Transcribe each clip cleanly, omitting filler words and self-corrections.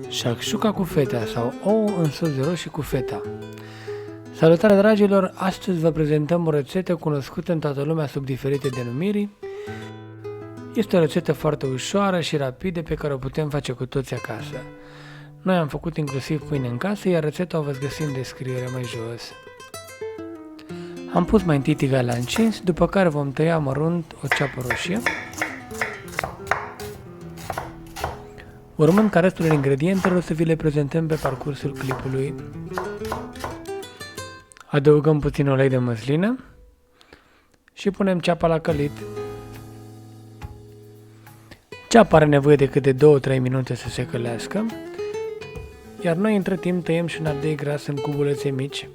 Shakshuka cu feta sau ouă în sos de roșii cu feta. Salutare dragilor! Astăzi vă prezentăm o rețetă cunoscută în toată lumea sub diferite denumiri. Este o rețetă foarte ușoară și rapidă pe care o putem face cu toți acasă. Noi am făcut inclusiv pâine în casă, iar rețeta o veți găsi în descriere mai jos. Am pus mai întâi tigaia la încins, după care vom tăia mărunt o ceapă roșie. Urmând ca restul ingredientelor să vi le prezentăm pe parcursul clipului. Adăugăm puțin ulei de măslină și punem ceapa la călit. Ceapa are nevoie de câte 2-3 minute să se călească, iar noi între timp tăiem și un ardei gras în cubulețe mici.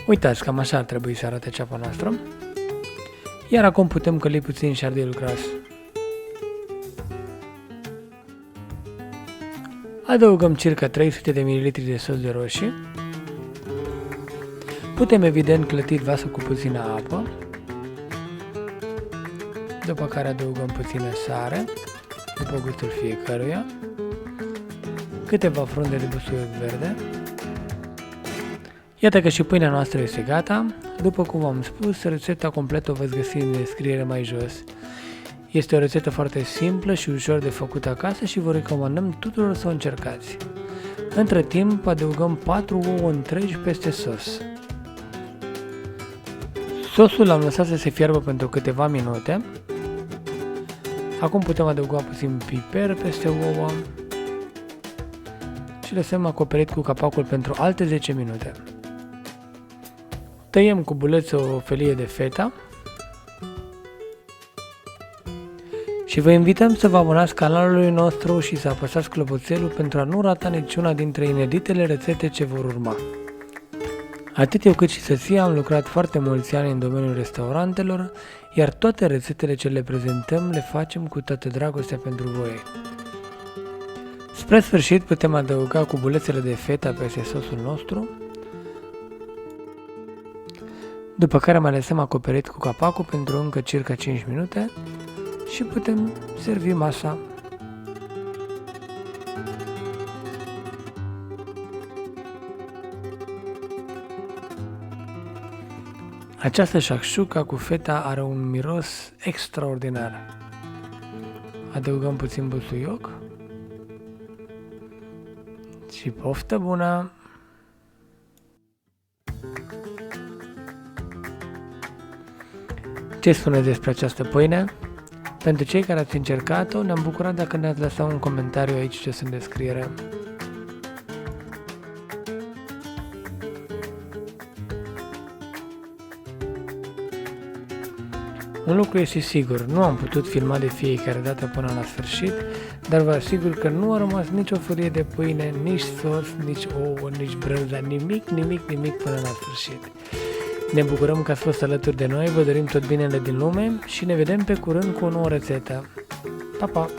Uitați, cam așa ar trebui să arate ceapa noastră. Iar acum putem căli puțin și ardeiul gras. Adăugăm circa 300 de ml de sos de roșii. Putem evident clăti vasul cu puțină apă. După care adăugăm puțină sare, după gustul fiecăruia. Câteva frunze de busuioc verde. Iată că și pâinea noastră este gata. După cum v-am spus, rețeta completă o veți găsi în descriere mai jos. Este o rețetă foarte simplă și ușor de făcut acasă și vă recomandăm tuturor să o încercați. Între timp, adăugăm 4 ouă întregi peste sos. Sosul l-am lăsat să se fiarbă pentru câteva minute. Acum putem adăuga puțin piper peste ouă și lăsăm acoperit cu capacul pentru alte 10 minute. Tăiem cu buleț o felie de feta și vă invităm să vă abonați canalului nostru și să apăsați clopoțelul pentru a nu rata niciuna dintre ineditele rețete ce vor urma. Atât eu cât și soția am lucrat foarte mulți ani în domeniul restaurantelor, iar toate rețetele ce le prezentăm le facem cu toată dragostea pentru voi. Spre sfârșit putem adăuga cubulețele de feta peste sosul nostru, după care mai lăsăm acoperit cu capacul pentru încă circa 5 minute și putem servi masa. Această shakshuka cu feta are un miros extraordinar. Adăugăm puțin busuioc și poftă bună! Ce spuneți despre această pâine? Pentru cei care ați încercat-o, ne-am bucurat dacă ne-ați lăsat un comentariu aici jos în descriere. Un lucru este sigur, nu am putut filma de fiecare dată până la sfârșit, dar vă asigur că nu a rămas nici o felie de pâine, nici sos, nici ouă, nici brânza, nimic până la sfârșit. Ne bucurăm că ați fost alături de noi, vă dorim tot binele din lume și ne vedem pe curând cu o nouă rețetă. Pa, pa!